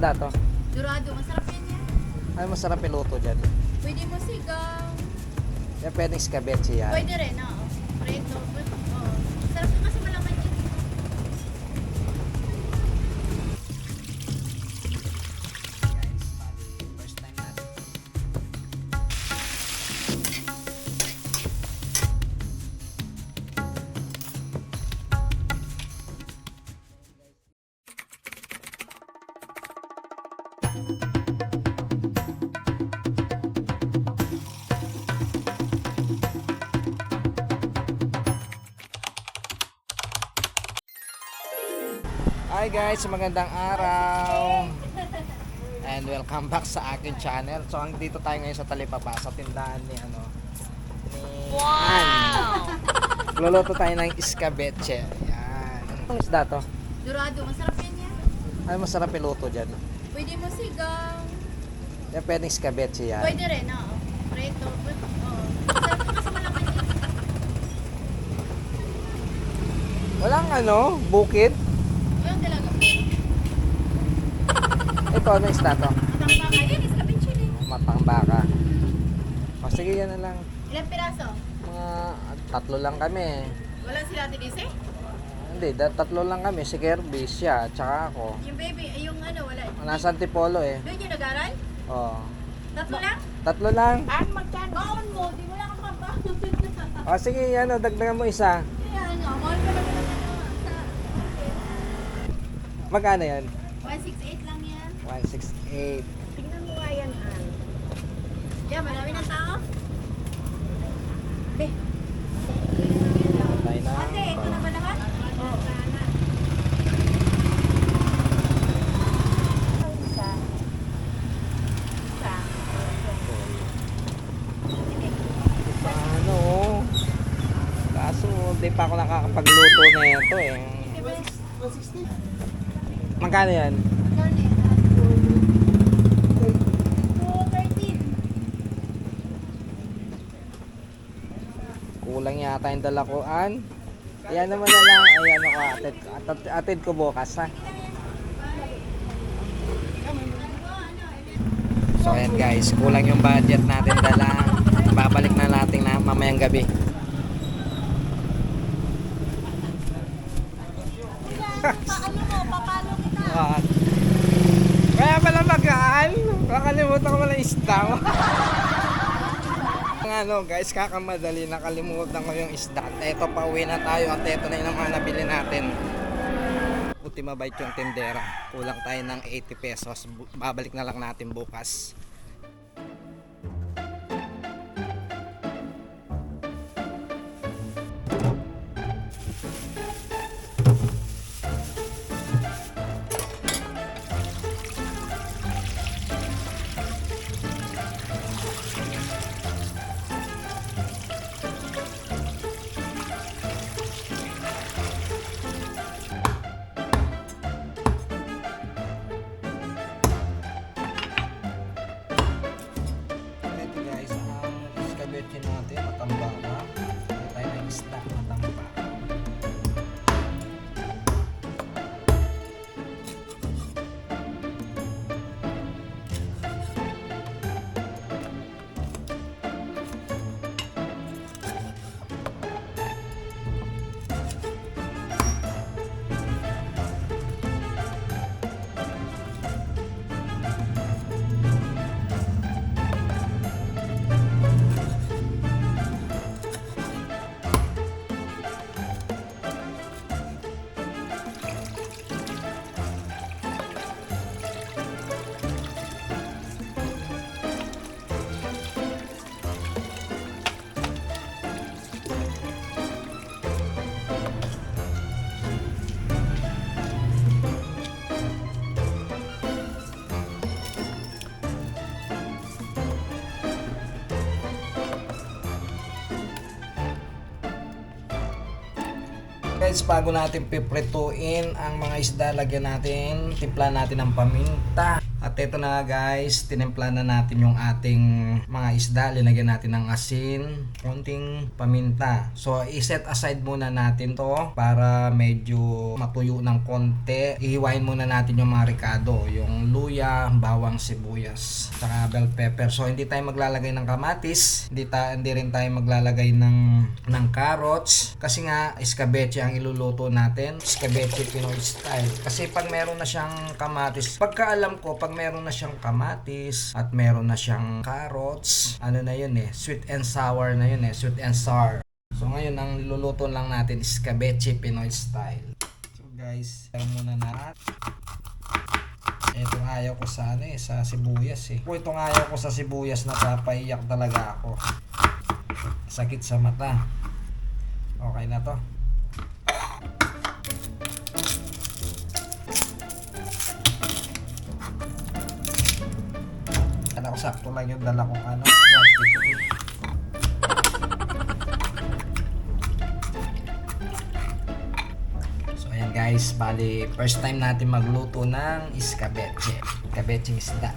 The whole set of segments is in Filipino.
isda to? Dorado, masarap yan yan. Ano masarap iluto dyan? Pwede mo sigaw. Yan pwedeng escabeche yan. Pwede rin, oo. Preto. Oo. Sarap kasi malaman yan. First time natin. Hi guys, magandang araw and welcome back sa akin channel. So dito tayo ngayon sa Talipapa sa tindahan ni Wow! Luluto tayo ng escabeche. Yan. Anong isda to? Dorado, masarap yan yan. Ano masarap iluto dyan? Pwede mo sigaw. Yan pwedeng escabeche yan. Pwede rin, oo. Preto. Oo. Sarap kasi malaman yan. Walang bukid. Yung dalaga. Ito, ano isda to? Matambaka. Yan, escabeche din. Matang baka. O sige, yan na lang. Ilang piraso? Mga 3 lang kami. Wala sila Ate Dice? Hindi, 3 lang kami. Si Kirby, siya, tsaka ako. Yung baby, ay yung wala. Nasa Antipolo eh. Doon yung nag-aral? Oh. Tatlo lang? 3 lang. Magkano? Baon mo, di mo lang kapag. O sige, dagdagan mo isa. Kaya mahal ka naman sa... Magkano yan? 168 lang yan. 168. Tingnan mo nga yan, Ann. Yeah, marami ng tao. Be. Tayo na. Ate, ito na ba naman? Oo. Paano? Kaso, di pa ako nakakapagluto na ito eh. 160. Magkano yan? 213. Kulang yata yung dalakuan. Ayan naman na lang. Ayan ako, atid ko bukas ha. So ayan guys, kulang yung budget natin dala. Babalik na natin na mamayang gabi. Paano mo? Papalo kita. Kaya pala magaan. Nakalimutan ko pala isda. Guys, kakamadali. Nakalimutan ko yung isda. At eto, pauwi na tayo. At eto na yung mga nabili natin. Buti mabait yung tindera. Kulang tayo ng 80 pesos. Babalik na lang natin bukas. Natin matambaka. Tayo ng isda matambaka. Guys, bago natin piprituin ang mga isda, lagyan natin, timpla natin ng paminta. At ito na guys, tinimpla na natin yung ating mga isda. Linagyan natin ng asin, konting paminta. So i-set aside muna natin to para medyo matuyo ng konti. Ihiwain muna natin yung mga ricado, yung luya, bawang, sibuyas, saka bell pepper. So hindi tayo maglalagay ng kamatis, hindi rin tayo maglalagay ng carrots kasi nga escabeche ang iluluto natin. Escabeche Pinoy style. Kasi pag meron na siyang kamatis, pagkaalam ko, pag meron na siyang kamatis at meron na siyang carrots, ano na yun sweet and sour na yun sweet and sour. So ngayon ang niluluto lang natin is escabeche Pinoy style. So guys, ayaw muna natin. Ito ayaw ko sa sa sibuyas Kung itong ayaw ko sa sibuyas, napapaiyak talaga ako. Sakit sa mata. Okay na to. Ako sakto lang yung dala kong 150. So ayan guys, bali first time natin magluto ng escabeche. Escabeche isda.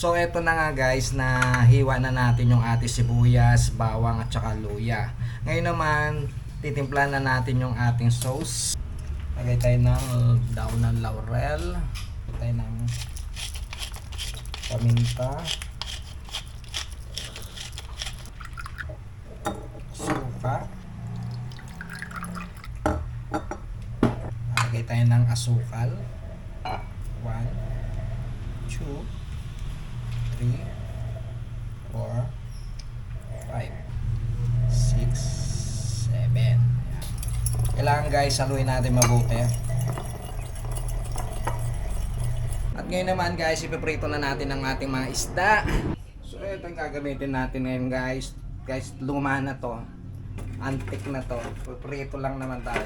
So eto na nga guys, na hiwa na natin yung ating sibuyas, bawang at saka luya. Ngayon naman, titimpla na natin yung ating sauce. Lagay tayo ng daon ng laurel. Lagay tayo ng paminta. Suka. Lagay tayo ng asukal. 1, 2, 3, 4, 5, 6, 7. Kailangan guys, haluin natin mabuti. At ngayon naman guys, ipiprito na natin ang ating mga isda. So ito yung gagamitin natin ngayon guys. Guys, luma na to. Antique na to. Ipiprito lang naman tayo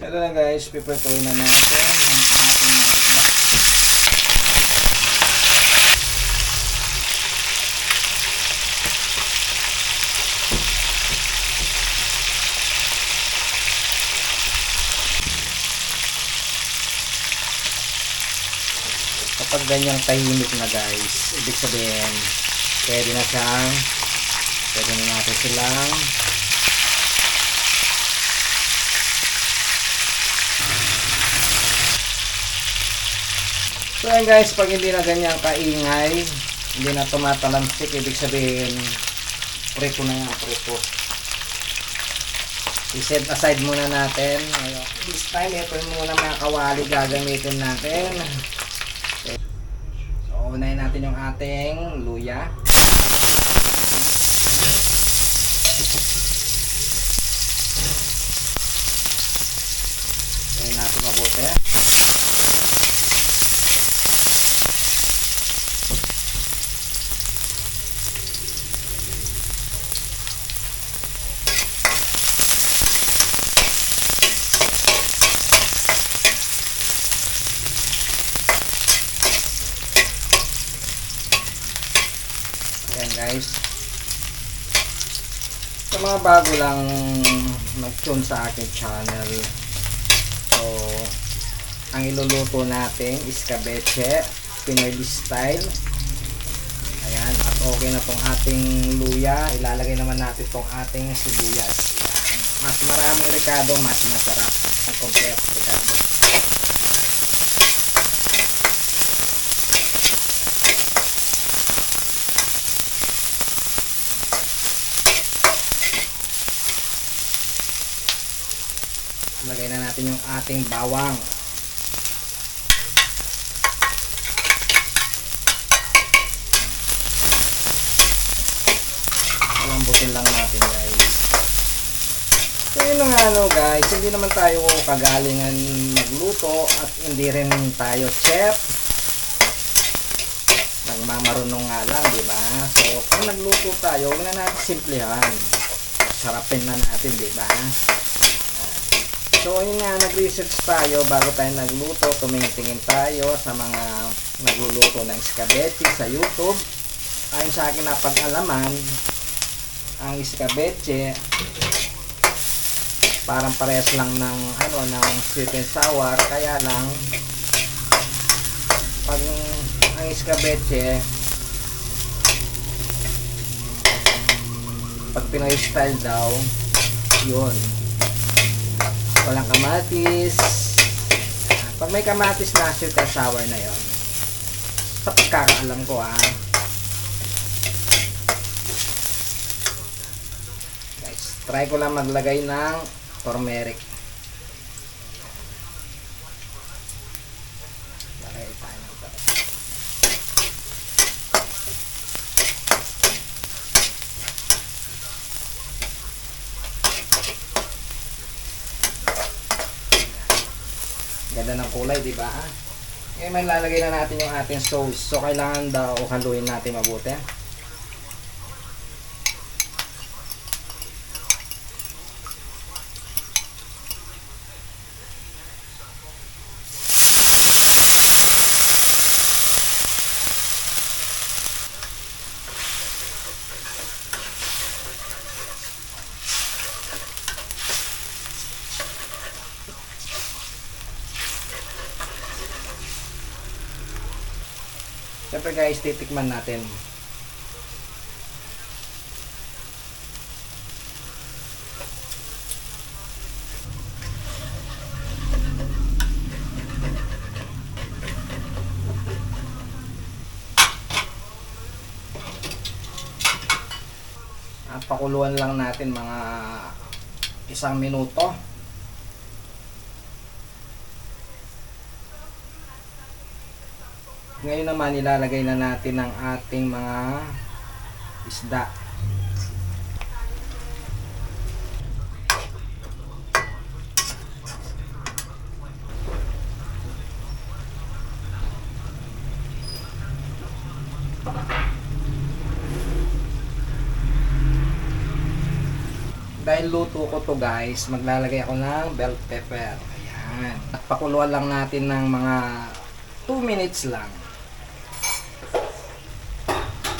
Ito na guys, piprituin na natin ang ating mga isda. Kapag ganyang tahimik na guys, ibig sabihin, pwede na natin silang so yan guys, pag hindi na ganyan kaingay, hindi na tumatalamsik, ibig sabihin prito na yan, prito. I-set aside muna natin. This time, ito muna mga kawali gagamitin natin. So unahin natin yung ating luya. Unahin natin mabuti. Yan guys, sa mga bago lang nag-tune sa aking channel, so ang iluluto natin is escabeche Pinoy style. Ayan, at okay na tong ating luya, ilalagay naman natin tong ating sibuyas. Mas maraming ricado, mas masarap ang kompleto ricado. Lagay na natin yung ating bawang. Lambutin lang natin guys. Ayun na nga guys, hindi naman tayo kagalingan magluto at hindi rin tayo chef. Nagmamarunong nga lang, di ba? So, kung nagluto tayo, huwag na natin simplihan. Sarapin na natin, di ba? So, yun nga, nag-research tayo bago tayo nagluto. Tumingin tayo sa mga nagluluto ng escabeche sa YouTube. Ayon sa akin napag-alaman, ang escabeche parang parehas lang ng ng sweet and sour, kaya lang pag ang escabeche pag Pinoy style daw, yun, walang kamatis. Pag may kamatis na, sweet and sour na yon, sa pagkakaalam ko guys. Try ko lang maglagay ng turmeric. Lagay tayo ng turmeric. Ganda ng kulay, di ba? Ngayon may lalagay na natin yung ating sauce. So kailangan daw haluin natin mabuti. Siyempre guys, titikman natin. Pakuluan lang natin mga 1 minuto. Ngayon naman ilalagay na natin ang ating mga isda. Dahil luto ko to guys, maglalagay ako ng bell pepper. Ayan. At pakuluan lang natin ng mga 2 minutes lang.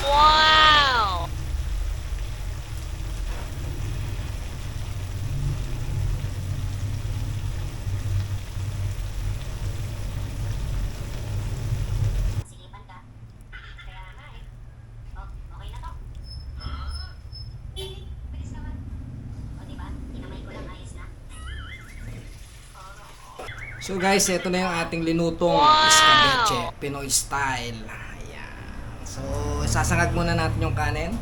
Wow! Sinipan ka. Kaya nga eh. Oh, okay na to. Bilis naman. O diba? Tinamay ko lang, ayos na. So guys, ito na yung ating linutong escabeche, Pinoy style. Ayan. So, sasangag muna natin yung kanin.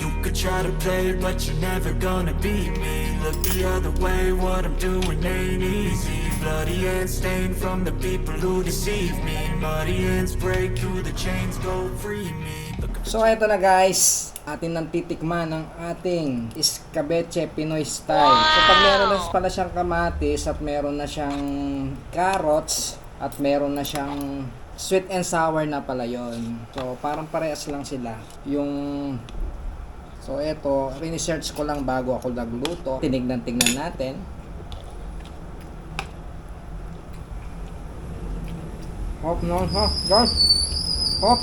You could try to play it, but you're never gonna beat me. Look the other way, what I'm doing ain't easy. Bloody hands stained from the people who deceive me. Muddy hands break through the chains, go free me. So, ito na guys, atin nang titikman ng ating escabeche Pinoy style. So, pag meron na pala siyang kamatis at meron na siyang carrots at meron na siyang sweet and sour na pala yon. So, parang parehas lang sila. So, ito, research ko lang bago ako nagluto. Tingnan natin. Hop, no, ha, guys. Hop.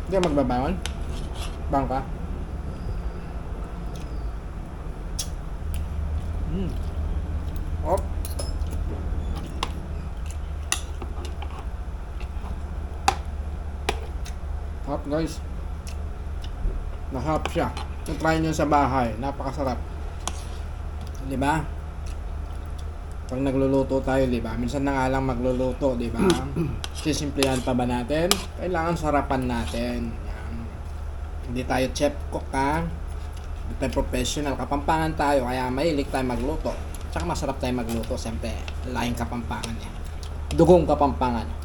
Hindi ka magbabangon? Bangka? Hop. Hop guys. Nahap siya. Try nyo sa bahay. Napakasarap. Diba? Pag nagluluto tayo, diba? Minsan na nga lang magluluto, diba? Sisimplihan pa ba natin? Kailangan sarapan natin. Yan. Hindi tayo chef cook, ha? Hindi tayo professional. Kapampangan tayo, kaya mahilig tayo magluto. Tsaka masarap tayo magluto. Siyempre, laking Kapampangan eh. Dugong Kapampangan.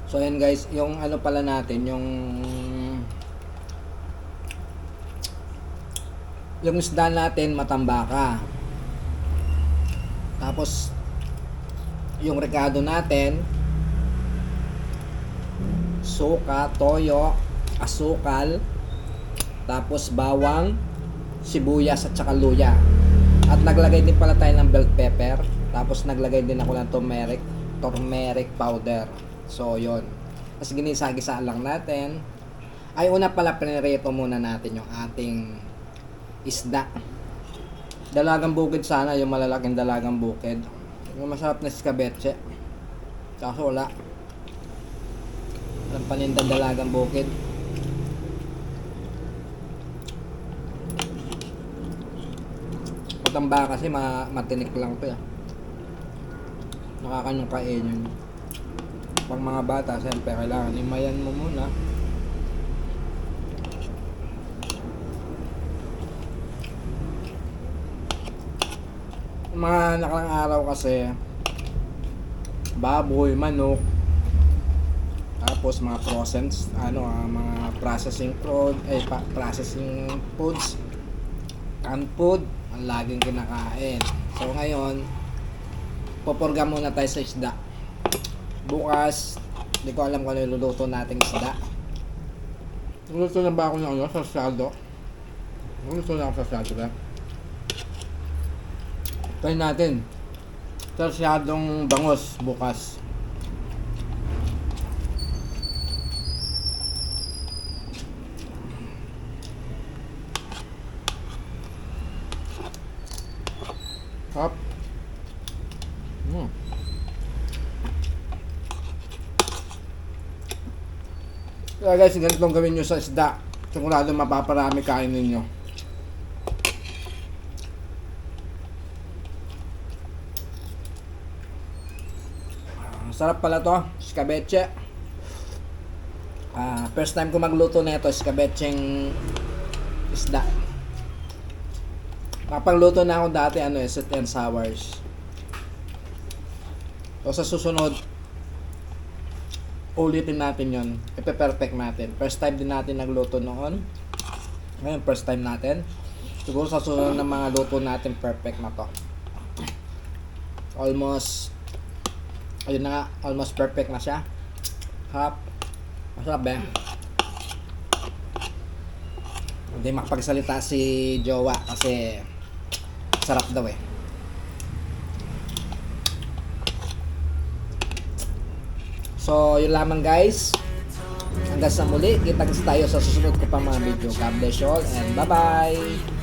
So ayan guys, yung ano pala natin, yung isda natin matambaka. Tapos yung rekado natin, suka, toyo, asukal, tapos bawang, sibuyas at saka luya. At naglagay din pala tayo ng bell pepper. Tapos naglagay din ako ng turmeric powder. So, yon. Tapos ginisa-gisa lang natin. Ay, una pala, pinirito muna natin yung ating isda. Dalagang bukid sana, yung malalaking dalagang bukid. Yung masarap na escabeche. Kaso wala. Walang panindang dalagang bukid. Matamba kasi, matinik lang to eh. Nakakanyang kainin. Pang mga bata, siyempre kailangan imayan mo muna. Mga nakarang araw kasi baboy, manok, tapos mga mga processing foods, canned food, ang laging kinakain. So ngayon, pupurga muna tayo sa isda. Bukas, hindi ko alam kung ano iluluto nating isda. Luluto na ba ako ng sasado? Luluto na ako sa sasado ba? Try natin. Sasyadong bangos bukas. Hop. Kaya guys, ganitong gawin nyo sa isda. Sigurado mapaparami kain ninyo. Sarap pala to, escabeche. First time ko magluto na ito, escabecheng isda. Kapagluto na ako dati, sweet and sours. So sa susunod, ulitin natin yon, ipe-perfect natin. First time din natin nagluto noon. Ngayon, first time natin. Siguro sa susunod ng mga luto natin, perfect na to. Almost, ayun na nga, almost perfect na siya. Hap. Masarap eh. Hindi makapagsalita si Jowa kasi sarap daw eh. So, yun lamang guys. Hanggang sa muli, kita-kits tayo sa susunod ko pang mga video. God bless you all and bye-bye!